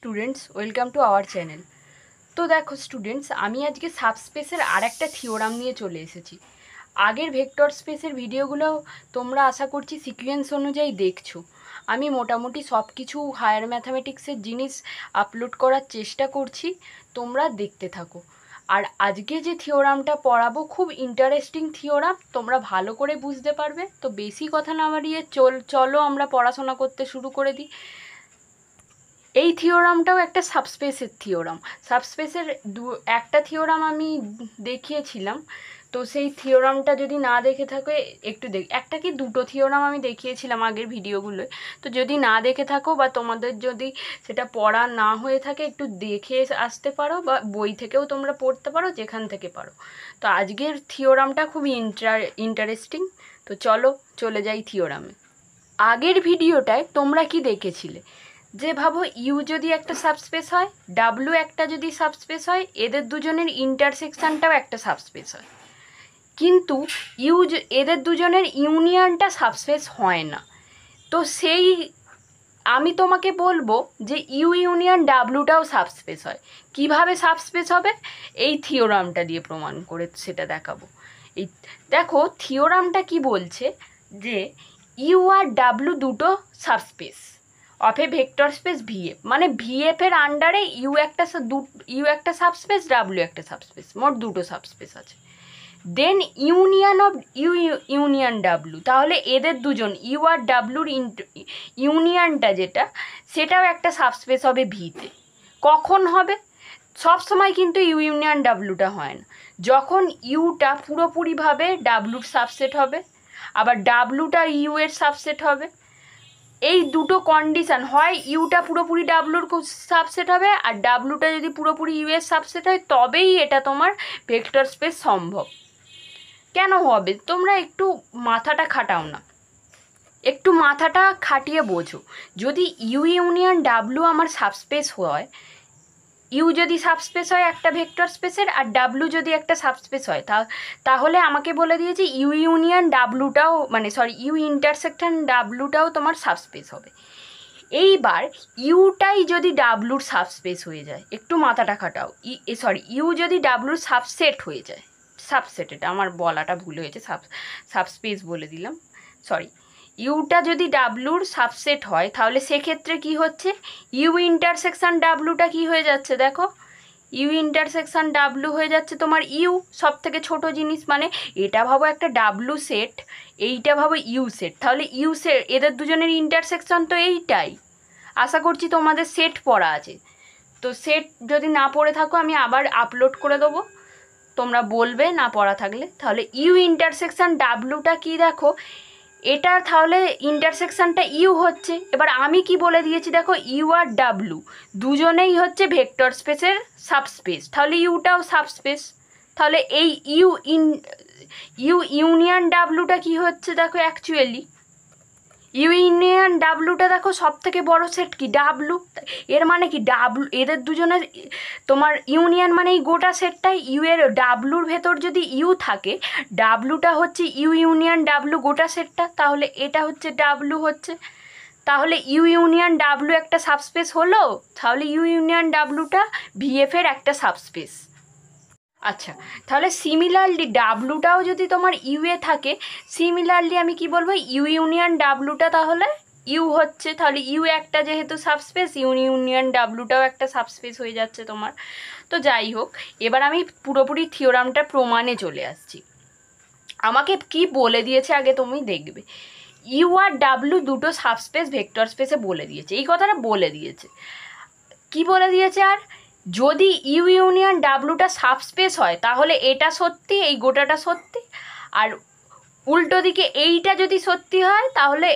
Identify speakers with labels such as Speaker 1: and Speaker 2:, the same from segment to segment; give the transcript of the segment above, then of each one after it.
Speaker 1: Students, welcome to our channel. তো দেখো students, আমি আজকে সাবস্পেসের আর একটা থিওরাম নিয়ে চলে এসেছি। আগের ভেক্টর স্পেসের ভিডিওগুলো তোমরা আশা করছি সিকোয়েন্স অনুযায়ী দেখছো। আমি মোটামুটি সব কিছু হায়ার ম্যাথামেটিক্সের জিনিস আপলোড করার চেষ্টা করছি, তোমরা দেখতে থাকো। আর আজকে যে থিওরামটা পড়াবো খুব ইন্টারেস্টিং থিওরাম, তোমরা ভালো করে বুঝতে পারবে। তো বেশি কথা না বাড়িয়ে চলো আমরা পড়াশোনা করতে শুরু করে দিই। এই থিওরামটাও একটা সাবস্পেসের থিওরাম। সাবস্পেসের একটা থিওরাম আমি দেখিয়েছিলাম, তো সেই থিওরামটা যদি না দেখে থাকে একটু একটা কি দুটো থিওরাম আমি দেখিয়েছিলাম আগের ভিডিওগুলোয়। তো যদি না দেখে থাকো বা তোমাদের যদি সেটা পড়া না হয়ে থাকে, একটু দেখে আসতে পারো বা বই থেকেও তোমরা পড়তে পারো, যেখান থেকে পারো। তো আজকের থিওরামটা খুবই ইন্টারেস্টিং। তো চলো চলে যাই থিওরামে। আগের ভিডিওটায় তোমরা কি দেখেছিলে, যে ভাবো ইউ যদি একটা সাবস্পেস হয়, ডাব্লু একটা যদি সাবস্পেস হয়, এদের দুজনের ইন্টারসেকশনটাও একটা সাবস্পেস হয়। কিন্তু এদের দুজনের ইউনিয়নটা সাবস্পেস হয় না। তো সেই আমি তোমাকে বলবো যে ইউ ইউনিয়ন ডাব্লুটাও সাবস্পেস হয়। কিভাবে সাবস্পেস হবে এই থিওরামটা দিয়ে প্রমাণ করে সেটা দেখাবো। এই দেখো থিওরামটা কি বলছে, যে ইউ আর ডাব্লু দুটো subspace of a vector space VF, মানে ভিএফ এর আন্ডারে ইউ একটা সাবস্পেস, ডাব্লু একটা সাবস্পেস, মোট দুটো সাবস্পেস আছে। দেন ইউনিয়ন অফ ইউনিয়ন ডাব্লু, তাহলে এদের দুজন ইউ আর ডাব্লুর ইউনিয়নটা যেটা, সেটাও একটা সাবস্পেস হবে ভিতে। কখন হবে? সব সময় কিন্তু ইউ ইউনিয়ন ডাব্লুটা হয় না। যখন ইউটা পুরোপুরিভাবে ডাব্লুর সাবসেট হবে, আবার ডাব্লুটা ইউ এর সাবসেট হবে। এই দুটো কন্ডিশন, হয় ইউটা পুরোপুরি ডাব্লুর সাবসেট হবে, আর ডাব্লুটা যদি পুরোপুরি ইউ এর সাবসেট হয়, তবেই এটা তোমার ভেক্টর স্পেস সম্ভব। কেন হবে? তোমরা একটু মাথাটা খাটাও না, একটু মাথাটা খাটিয়ে বোঝো। যদি ইউ ইউনিয়ন ডাব্লু আমার সাবস্পেস হয়, ইউ যদি সাবস্পেস হয় একটা ভেক্টর স্পেসের, আর ডাব্লু যদি একটা সাবস্পেস হয়, তাহলে আমাকে বলে দিয়েছে ইউ ইউনিয়ন ডাব্লুটাও, মানে সরি, ইউ ইন্টারসেকশন ডাব্লুটাও তোমার সাবস্পেস হবে। এইবার ইউটাই যদি ডাব্লুর সাবস্পেস হয়ে যায়, একটু মাথাটা খাটাও, ইউ যদি ডাব্লুর সাবসেট হয়ে যায়, সাবসেট, এটা আমার বলাটা ভুল হয়েছে, সাবস্পেস বলে দিলাম, সরি। ইউটা যদি ডাব্লুর সাবসেট হয়, তাহলে সেক্ষেত্রে কি হচ্ছে, ইউ ইন্টারসেকশন ডাব্লুটা কি হয়ে যাচ্ছে দেখো, ইউ ইন্টারসেকশন ডাব্লু হয়ে যাচ্ছে তোমার ইউ, সব থেকে ছোটো জিনিস, মানে এটা ভাবো একটা ডাব্লু সেট, এইটা ভাবো ইউ সেট, তাহলে ইউ সেট, এদের দুজনের ইন্টারসেকশন তো এইটাই। আশা করছি তোমাদের সেট পড়া আছে। তো সেট যদি না পড়ে থাকো, আমি আবার আপলোড করে দেবো, তোমরা বলবে না পড়া থাকলে। তাহলে ইউ ইন্টারসেকশন ডাব্লুটা কি দেখো, এটা তাহলে ইন্টারসেকশনটা ইউ হচ্ছে। এবার আমি কি বলে দিয়েছি দেখো, ইউ আর ডাব্লু দুজনেই হচ্ছে ভেক্টর স্পেসের সাবস্পেস, তাহলে ইউটাও সাবস্পেস। তাহলে এই ইউ ইউনিয়ন ডাব্লুটা কি হচ্ছে দেখো, অ্যাকচুয়ালি ইউ ইউনিয়ন ডাব্লুটা দেখো সব থেকে বড় সেট কি ডাব্লু। এর মানে কি ডাব্লু, এদের দুজনের তোমার ইউনিয়ন মানে এই গোটা সেটটাই ইউ এর, ডাব্লুর ভেতর যদি ইউ থাকে, ডাব্লুটা হচ্ছে ইউ ইউনিয়ন ডাব্লু গোটা সেটটা, তাহলে এটা হচ্ছে ডাব্লু হচ্ছে। তাহলে ইউ ইউনিয়ন ডাব্লু একটা সাবস্পেস হলো, তাহলে ইউ ইউনিয়ন ডাব্লুটা ভিএফ এর একটা সাবস্পেস। আচ্ছা, তাহলে সিমিলারলি ডাব্লুটাও যদি তোমার ইউ এ থাকে, সিমিলারলি আমি কি বলবো, ইউ ইউনিয়ন ডাব্লুটা তাহলে ইউ হচ্ছে, তাহলে ইউ একটা যেহেতু সাবস্পেস, ইউ ইউনিয়ন ডাব্লুটাও একটা সাবস্পেস হয়ে যাচ্ছে তোমার। তো যাই হোক, এবার আমি পুরোপুরি থিওরামটা প্রমাণে চলে আসছি। আমাকে কি বলে দিয়েছে আগে তুমি দেখবে, ইউ আর ডাব্লু দুটো সাবস্পেস ভেক্টর স্পেসে বলে দিয়েছে, এই কথাটা বলে দিয়েছে। কি বলে দিয়েছে আর, যদি ইউ ইউনিয়ন ডাব্লুটা সাবস্পেস হয়, তাহলে এটা সত্যি, এই গোটাটা সত্যি। আর উল্টো দিকে এইটা যদি সত্যি হয়, তাহলে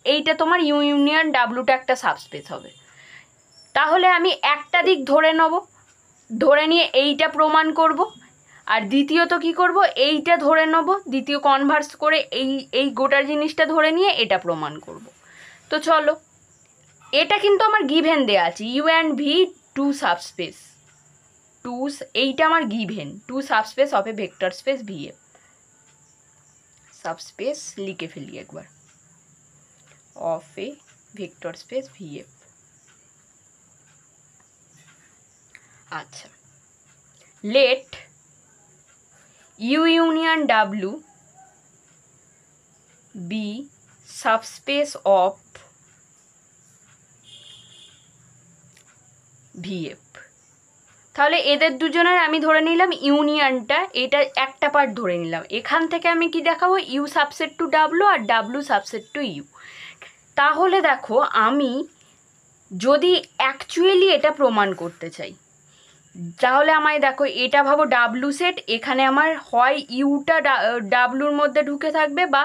Speaker 1: এইটা তোমার ইউ ইউনিয়ন ডাব্লুটা একটা সাবস্পেস হবে। তাহলে আমি একটা দিক ধরে নেব, ধরে নিয়ে এইটা প্রমাণ করব। আর দ্বিতীয়ত কি করব, এইটা ধরে নেব, দ্বিতীয় কনভার্স করে এই গোটার জিনিসটা ধরে নিয়ে এটা প্রমাণ করব। তো চলো, এটা কিন্তু আমার গিভেন দেয়া আছে, U and V two subspace, এইটা আমার given, two subspace of a vector space V F. Subspace লিখে ফেলি একবার, of a vector space V F. আচ্ছা, let U union W be subspace of VF. তাহলে এদের দুজনের আমি ধরে নিলাম ইউনিয়নটা, এটা একটা পার্ট ধরে নিলাম। এখান থেকে আমি কি দেখাবো, ইউ সাবসেট টু ডাব্লু আর ডাব্লু সাবসেট টু ইউ। তাহলে দেখো আমি যদি অ্যাকচুয়ালি এটা প্রমাণ করতে চাই, তাহলে আমায় দেখো এটা ভাবো ডাব্লু সেট, এখানে আমার হয় ইউটা ডাব্লুর মধ্যে ঢুকে থাকবে বা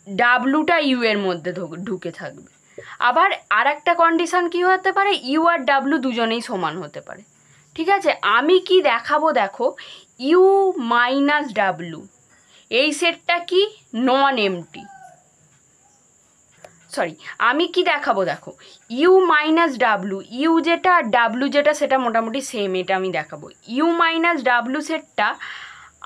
Speaker 1: ডাব্লুটা ইউ এর মধ্যে ঢুকে থাকবে। আবার আর একটা কন্ডিশন কি হতে পারে, ইউ আর ডাব্লু দুজনেই সমান হতে পারে। ঠিক আছে, আমি কি দেখাবো দেখো, ইউ মাইনাস ডাব্লু এই সেটটা কি নন এমটি, সরি আমি কি দেখাবো দেখো, ইউ মাইনাস ডাব্লু, ইউ যেটা আর ডাব্লু যেটা সেটা মোটামুটি সেম, এটা আমি দেখাবো। ইউ মাইনাস ডাব্লু সেটটা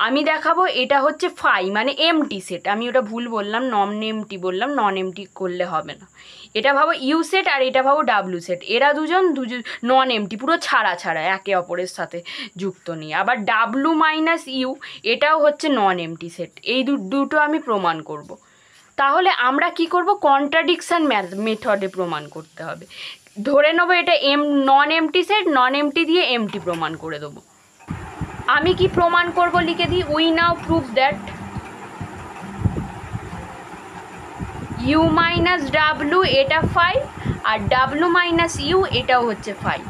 Speaker 1: আমি দেখাবো এটা হচ্ছে ফাই, মানে এমটি সেট। আমি ওটা ভুল বললাম, নন এমটি বললাম, নন এমটি করলে হবে না। এটা ভাবো ইউ সেট আর এটা ভাবো ডাব্লু সেট, এরা দুজন নন এমটি, পুরো ছাড়া ছাড়া, একে অপরের সাথে যুক্ত নেই। আবার ডাব্লু মাইনাস ইউ এটাও হচ্ছে নন এমটি সেট। এই দুটো আমি প্রমাণ করব। তাহলে আমরা কি করব, কন্ট্রাডিকশন মেথডে প্রমাণ করতে হবে। ধরে নেবো এটা non empty set, non empty দিয়ে এমটি প্রমাণ করে দেবো। আমি কি প্রমাণ করব লিখে দিই, we now prove that U minus W এটা ফাই আর ডাব্লু মাইনাস ইউ এটাও হচ্ছে ফাই।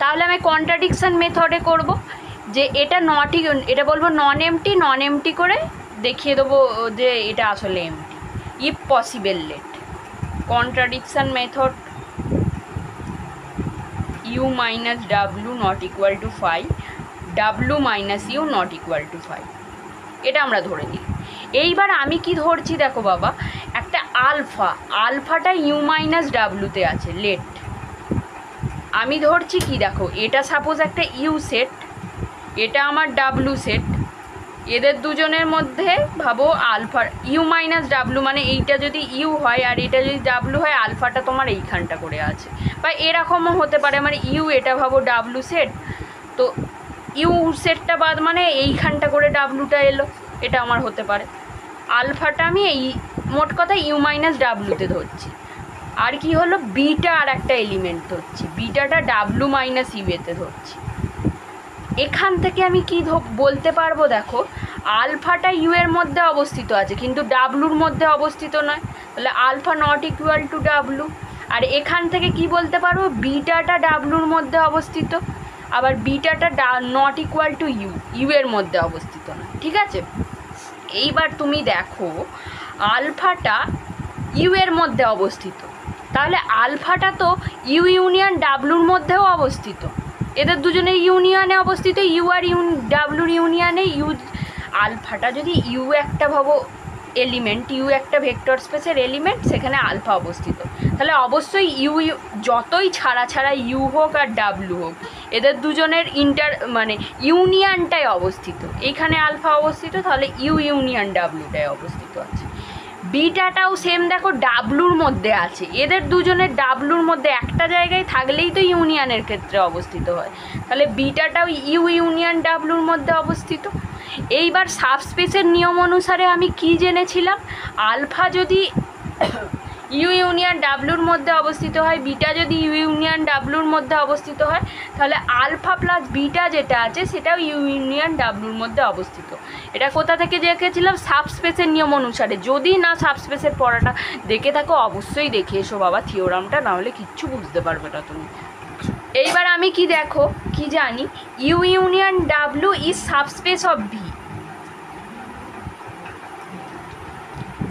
Speaker 1: তাহলে আমি কন্ট্রাডিকশন মেথডে করব, যে এটা এটা বলবো নন এমটি করে দেখিয়ে দেবো যে এটা আসলে empty. If possible let contradiction method U minus W not equal to phi, W minus U not equal to phi, এটা আমরা ধরে নিই। এইবার আমি কি ধরছি দেখো বাবা, একটা আলফাটা ইউ মাইনাস ডাব্লুতে আছে, লেট আমি ধরছি কি দেখো, এটা সাপোজ একটা ইউ সেট, এটা আমার ডাব্লু সেট, এদের দুজনের মধ্যে ভাবো আলফা ইউ মাইনাস ডাব্লু, মানে এইটা যদি ইউ হয় আর এটা যদি ডাব্লু হয়, আলফাটা তোমার এইখানটা করে আছে, বা এরকমও হতে পারে, মানে ইউ এটা ভাবো ডাব্লু সেট, তো ইউ সেটটা বাদ মানে এইখানটা করে ডাব্লুটা এলো, এটা আমার হতে পারে। আলফাটা আমি এই মোট কথা ইউ মাইনাস ডাব্লুতে ধরছি। আর কি হলো, বিটা আর একটা এলিমেন্ট ধরছি, বিটাটা ডাব্লু মাইনাস ইউতে ধরছি। এখান থেকে আমি কি বলতে পারবো দেখো, আলফাটা ইউ এর মধ্যে অবস্থিত আছে কিন্তু ডাব্লুর মধ্যে অবস্থিত নয়, তাহলে alpha not equal to W. আর এখান থেকে কি বলতে পারবো, বিটাটা ডাব্লুর মধ্যে অবস্থিত, আবার বিটাটা নট ইকুয়াল টু ইউ এর মধ্যে অবস্থিত না। ঠিক আছে, এইবার তুমি দেখো আলফাটা ইউ এর মধ্যে অবস্থিত, তাহলে আলফাটা তো ইউ ইউনিয়ন ডাব্লুর মধ্যেও অবস্থিত, এদের দুজনের ইউনিয়নে অবস্থিত, ইউ আর ডাব্লুর ইউনিয়নে আলফাটা যদি ইউ একটা ভাবো এলিমেন্ট, ইউ একটা ভেক্টর স্পেসের এলিমেন্ট, সেখানে আলফা অবস্থিত, তাহলে অবশ্যই ইউ যতই ছাড়া ইউ হোক আর ডাব্লু হোক, এদের দুজনের মানে ইউনিয়নটাই অবস্থিত, এইখানে আলফা অবস্থিত, তাহলে ইউ ইউনিয়ন ডাব্লুটাই অবস্থিত আছে। বিটাটাও সেম দেখো ডাব্লুর মধ্যে আছে, এদের দুজনের ডাব্লুর মধ্যে একটা জায়গায় থাকলেই তো ইউনিয়নের ক্ষেত্রে অবস্থিত হয়, তাহলে বিটাটাও ইউ ইউনিয়ন ডাব্লুর মধ্যে অবস্থিত। এইবার সাবস্পেসের নিয়ম অনুসারে আমি কি জেনেছিলাম, আলফা যদি ইউ ইউনিয়ন ডাব্লুর মধ্যে অবস্থিত হয়, বিটা যদি ইউ ইউনিয়ন ডাব্লুর মধ্যে অবস্থিত হয়, তাহলে আলফা প্লাস বিটা যেটা আছে সেটাও ইউ ইউনিয়ন ডাব্লুর মধ্যে অবস্থিত। এটা কোথা থেকে দেখেছিলাম, সাবস্পেসের নিয়ম অনুসারে। যদি না সাবস্পেসের পড়াটা দেখে থাকো অবশ্যই দেখে এসো বাবা থিওরামটা, নাহলে কিচ্ছু বুঝতে পারবে না তুমি। এইবার আমি কি দেখো কি জানি, U union W is subspace of V,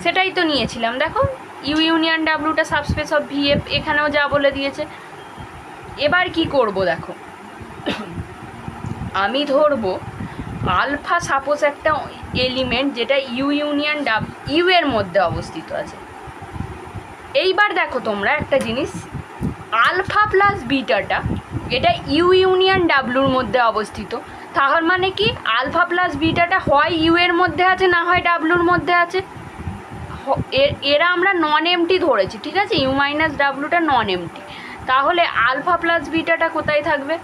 Speaker 1: সেটাই তো নিয়েছিলাম। দেখো ইউ ইউনিয়ন ডাব্লুটা সাবস্পেস অফ ভি এফ, এখানেও যা বলে দিয়েছে। এবার কি করব দেখো, আমি ধরবো আলফা সাপোজ একটা এলিমেন্ট যেটা ইউ ইউনিয়ন ইউ এর মধ্যে অবস্থিত আছে। এইবার দেখো তোমরা একটা জিনিস, আলফা প্লাস বিটাটা এটা ইউ ইউনিয়ন ডাব্লুর মধ্যে অবস্থিত, তার মানে কি আলফা প্লাস বিটাটা হয় ইউ এর মধ্যে আছে, না হয় ডাব্লুর মধ্যে আছে। এরা আমরা নন এমটি ধরেছি, ঠিক আছে, ইউ মাইনাস ডাব্লুটা নন এমটি, তাহলে আলফা প্লাস বিটাটা কোথায় থাকবে?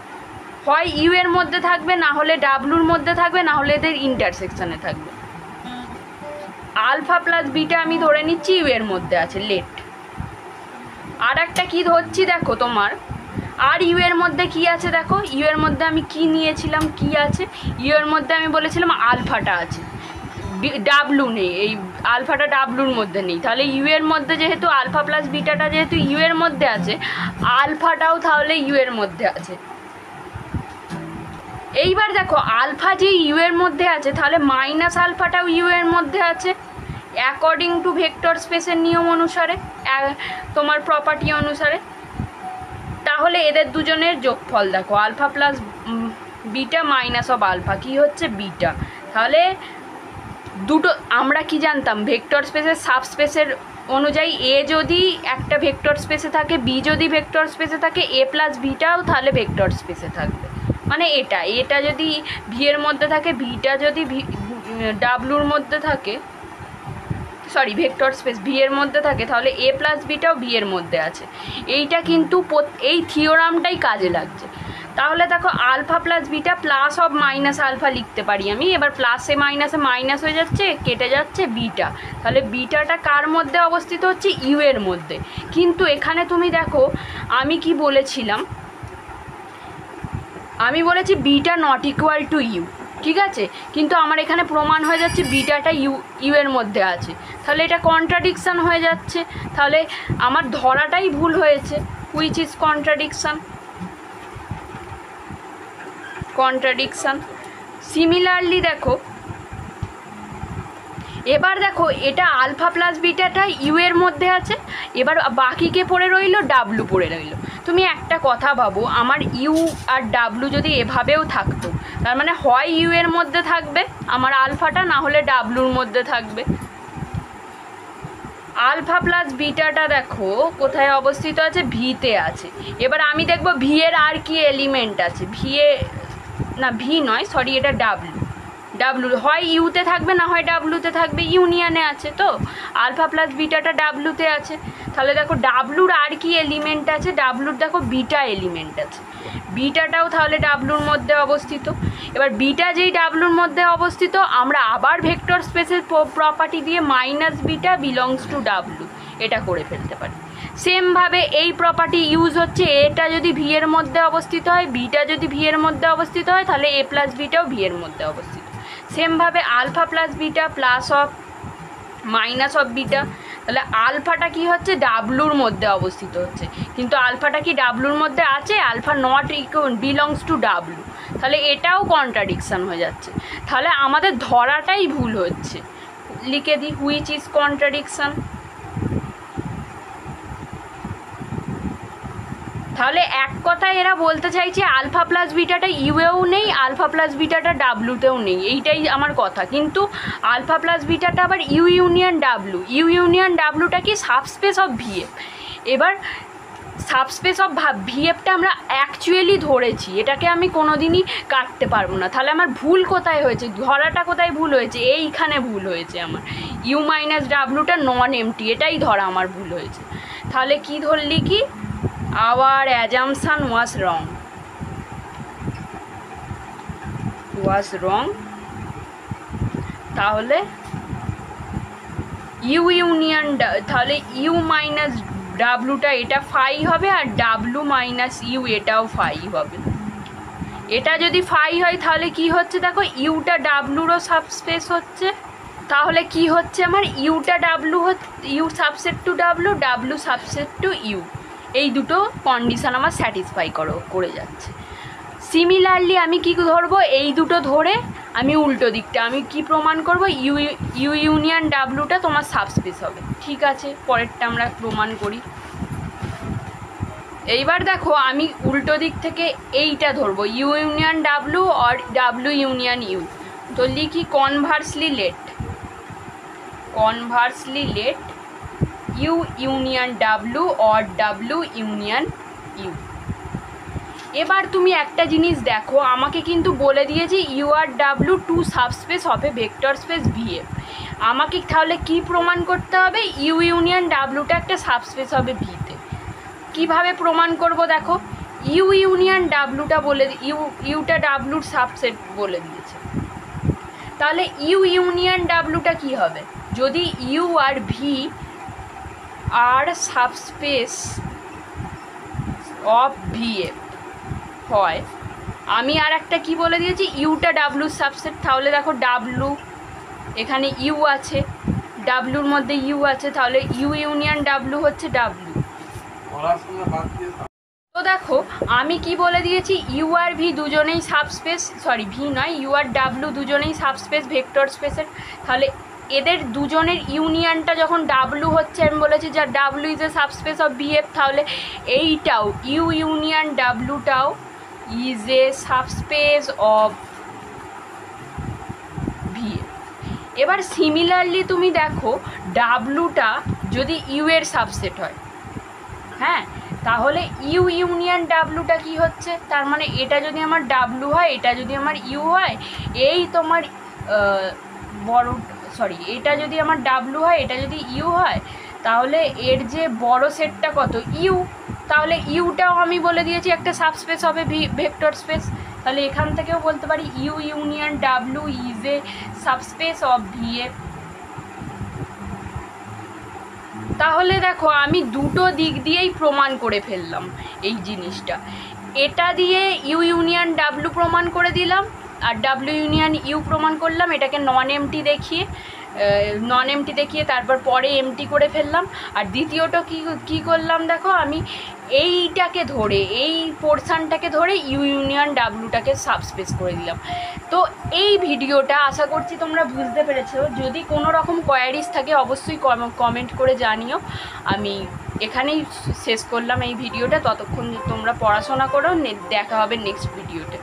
Speaker 1: হয় ইউ এর মধ্যে থাকবে, না হলে ডাব্লুর মধ্যে থাকবে, না হলে এদের ইন্টারসেকশনে থাকবে। আলফা প্লাস বিটা আমি ধরে নিচ্ছি ইউ এর মধ্যে আছে, লেট। আর একটা কী ধরছি দেখো তোমার, আর ইউ এর মধ্যে কি আছে দেখো, ইউ এর মধ্যে আমি কি নিয়েছিলাম, কি আছে ইউ এর মধ্যে? আমি বলেছিলাম আলফাটা আছে, ডাব্লু নেই, এই আলফাটা ডাব্লুর মধ্যে নেই। তাহলে ইউ এর মধ্যে যেহেতু আলফা প্লাস বিটাটা যেহেতু ইউ এর মধ্যে আছে, আলফাটাও তাহলে ইউ এর মধ্যে আছে। এইবার দেখো আলফা যে ইউ এর মধ্যে আছে, তাহলে মাইনাস আলফাটাও ইউ এর মধ্যে আছে অ্যাকর্ডিং টু ভেক্টর স্পেসের নিয়ম অনুসারে, তোমার প্রপার্টি অনুসারে। তাহলে এদের দুজনের যোগফল দেখো, alpha plus beta minus of alpha কি হচ্ছে? বিটা। তাহলে দুটো আমরা কি জানতাম, ভেক্টর স্পেসের সাবস্পেসের অনুযায়ী এ যদি একটা ভেক্টর স্পেসে থাকে, বি যদি ভেক্টর স্পেসে থাকে, এ প্লাস বিটাও তাহলে ভেক্টর স্পেসে থাকবে। মানে এটা যদি ভি এর মধ্যে থাকে, ভিটা যদি ডাব্লুর মধ্যে থাকে, সরি ভেক্টর স্পেস ভি এর মধ্যে থাকে, তাহলে এ প্লাস বিটাও ভি এর মধ্যে আছে। এইটা কিন্তু এই থিওরামটাই কাজে লাগছে। তাহলে দেখো alpha plus beta plus of minus alpha লিখতে পারি আমি। এবার প্লাসে মাইনাসে মাইনাস হয়ে যাচ্ছে, কেটে যাচ্ছে বিটা। তাহলে বিটাটা কার মধ্যে অবস্থিত হচ্ছে? ইউ এর মধ্যে। কিন্তু এখানে তুমি দেখো আমি কি বলেছিলাম, আমি বলেছি beta not equal to U, ঠিক আছে? কিন্তু আমার এখানে প্রমাণ হয়ে যাচ্ছে বিটাটা ইউ এর মধ্যে আছে। তাহলে এটা কন্ট্রাডিকশান হয়ে যাচ্ছে, তাহলে আমার ধরাটাই ভুল হয়েছে। Which is contradiction. সিমিলারলি দেখো, এবার দেখো এটা আলফা প্লাস বিটাটা ইউ এর মধ্যে আছে, এবার বাকিকে পড়ে রইলো ডাব্লু পড়ে রইলো। তুমি একটা কথা ভাবো, আমার ইউ আর ডাব্লু যদি এভাবেও থাকতো, তার মানে হয় ইউ এর মধ্যে থাকবে আমার আলফাটা, না হলে ডাব্লুর মধ্যে থাকবে। আলফা প্লাস বিটাটা দেখো কোথায় অবস্থিত আছে? ভিতে আছে। এবার আমি দেখবো ভি এর আর কি এলিমেন্ট আছে, ভি নয়, সরি, এটা ডাব্লু হয় ইউতে থাকবে, না হয় ডাব্লুতে থাকবে, ইউনিয়নে আছে। তো আলফা প্লাস বিটাটা ডাব্লুতে আছে। তাহলে দেখো ডাব্লুর আর কি এলিমেন্ট আছে? ডাব্লুর দেখো বিটা এলিমেন্ট আছে, বিটাটাও তাহলে ডাব্লুর মধ্যে অবস্থিত। এবার বিটা যেই ডাব্লুর মধ্যে অবস্থিত, আমরা আবার ভেক্টর স্পেসের প্রপার্টি দিয়ে minus beta belongs to W এটা করে ফেলতে পারি। সেমভাবে এই প্রপার্টি ইউজ হচ্ছে, এটা যদি ভি এর মধ্যে অবস্থিত হয়, বিটা যদি ভি এর মধ্যে অবস্থিত হয়, তাহলে এ প্লাস বিটাও ভি এর মধ্যে অবস্থিত। সেমভাবে alpha plus beta plus of minus of beta, তাহলে আলফাটা কি হচ্ছে? ডাব্লুর মধ্যে অবস্থিত হচ্ছে। কিন্তু আলফাটা কি ডাব্লুর মধ্যে আছে? Alpha not belongs to W. তাহলে এটাও কন্ট্রাডিকশান হয়ে যাচ্ছে। তাহলে আমাদের ধরাটাই ভুল হচ্ছে। লিখে দিই, হুইচ ইজ কন্ট্রাডিকশান। তাহলে এক কথায় এরা বলতে চাইছে আলফা প্লাস বিটাটা ইউএও নেই, আলফা প্লাস বিটাটা ডাব্লুতেও নেই, এইটাই আমার কথা। কিন্তু আলফা প্লাস বিটাটা আবার ইউ ইউনিয়ন ডাব্লুটা কি? Subspace of VF. এবার সাবস্পেস অফ ভিএফটা আমরা অ্যাকচুয়ালি ধরেছি, এটাকে আমি কোনো দিনই কাটতে পারবো না। তাহলে আমার ভুল কোথায় হয়েছে? ধরাটা কোথায় ভুল হয়েছে? এইখানে ভুল হয়েছে আমার। ইউ মাইনাস ডাব্লুটা নন এমটি, এটাই ধরা আমার ভুল হয়েছে। তাহলে কি ধরলি কি? Our assumption was wrong. তাহলে ইউ ইউনিয়ন, তাহলে ইউ মাইনাস ডাব্লুটা এটা ফাই হবে, আর ডাব্লু মাইনাস ইউ এটাও ফাই হবে। এটা যদি ফাই হয় তাহলে কি হচ্ছে দেখো, ইউটা ডাব্লুরও সাবস্পেস হচ্ছে। তাহলে কি হচ্ছে আমার? ইউটা W U subset to W, W subset to U. এই দুটো কন্ডিশান আমার স্যাটিসফাই করে যাচ্ছে। সিমিলারলি আমি কি ধরবো? এই দুটো ধরে আমি উল্টো দিকটা আমি কি প্রমাণ করব? ইউ ইউনিয়ন ডাব্লুটা তোমার সাবস্পেস হবে। ঠিক আছে, পরেরটা আমরা প্রমাণ করি। এইবার দেখো আমি উল্টো দিক থেকে এইটা ধরবো, ইউ ইউনিয়ন ডাব্লু আর ডাব্লু ইউনিয়ন ইউ। তো লিখি conversely let U union W or W union U. এবার তুমি একটা জিনিস দেখো, আমাকে কিন্তু বলে দিয়েছে ইউ আর W two subspace of a vector space VF. আমাকে তাহলে কি প্রমাণ করতে হবে? ইউ ইউনিয়ন ডাব্লুটা একটা সাবস্পেস হবে ভিতে। কিভাবে প্রমাণ করব দেখো, ইউ ইউনিয়ন ডাব্লুটা বলে ইউটা ডাব্লুর সাবসেট বলে দিয়েছে। তাহলে ইউ ইউনিয়ন ডাব্লুটা কি হবে? যদি ইউ আর V are subspace of V F হয়, আমি আর একটা কী বলে দিয়েছি, ইউটা ডাব্লুর সাবসেট। তাহলে দেখো ডাব্লু, এখানে ইউ আছে, ডাব্লুর মধ্যে ইউ আছে, তাহলে ইউ ইউনিয়ন ডাব্লু হচ্ছে ডাব্লু। তো দেখো আমি কি বলে দিয়েছি, ইউ আর ভি দুজনেই সাবস্পেস, সরি ভি নয়, ইউ আর ডাব্লু দুজনেই সাবস্পেস ভেক্টর স্পেসের। তাহলে এদের দুজনের ইউনিয়নটা যখন ডাব্লু হচ্ছে, আমি বলেছি যে W is a subspace of V F, তাহলে এইটাও ইউ ইউনিয়ন ডাব্লুটাও is a subspace of V F. এবার সিমিলারলি তুমি দেখো ডাব্লুটা যদি ইউ এর সাবসেট হয়, হ্যাঁ, তাহলে ইউ ইউনিয়ন ডাব্লুটা কি হচ্ছে, তার মানে এটা যদি আমার ডাব্লু হয়, এটা যদি আমার ইউ হয়, এই তোমার বড়, সরি, এটা যদি আমার ডাব্লু হয়, এটা যদি ইউ হয়, তাহলে এর যে বড় সেটটা কত, ইউ। তাহলে ইউটাও আমি বলে দিয়েছি একটা সাবস্পেস হবে ভেক্টর স্পেস। তাহলে এখান থেকেও বলতে পারি U union W is a subspace of V F. তাহলে দেখো আমি দুটো দিক দিয়েই প্রমাণ করে ফেললাম এই জিনিসটা। এটা দিয়ে ইউ ইউনিয়ন ডাব্লু প্রমাণ করে দিলাম, আর ডাব্লু ইউনিয়ন ইউ প্রমাণ করলাম, এটাকে নন এমটি দেখিয়ে তারপর পরে এমটি করে ফেললাম। আর দ্বিতীয়টা কী করলাম দেখো, আমি এইটাকে ধরে, এই পোর্শানটাকে ধরে ইউ ইউনিয়ন ডাব্লুটাকে সাবস্পেস করে দিলাম। তো এই ভিডিওটা আশা করছি তোমরা বুঝতে পেরেছো। যদি কোনো রকম কোয়ারিজ থাকে অবশ্যই কমেন্ট করে জানিও। আমি এখানেই শেষ করলাম এই ভিডিওটা। ততক্ষণ তোমরা পড়াশোনা করো, দেখা হবে নেক্সট ভিডিওতে।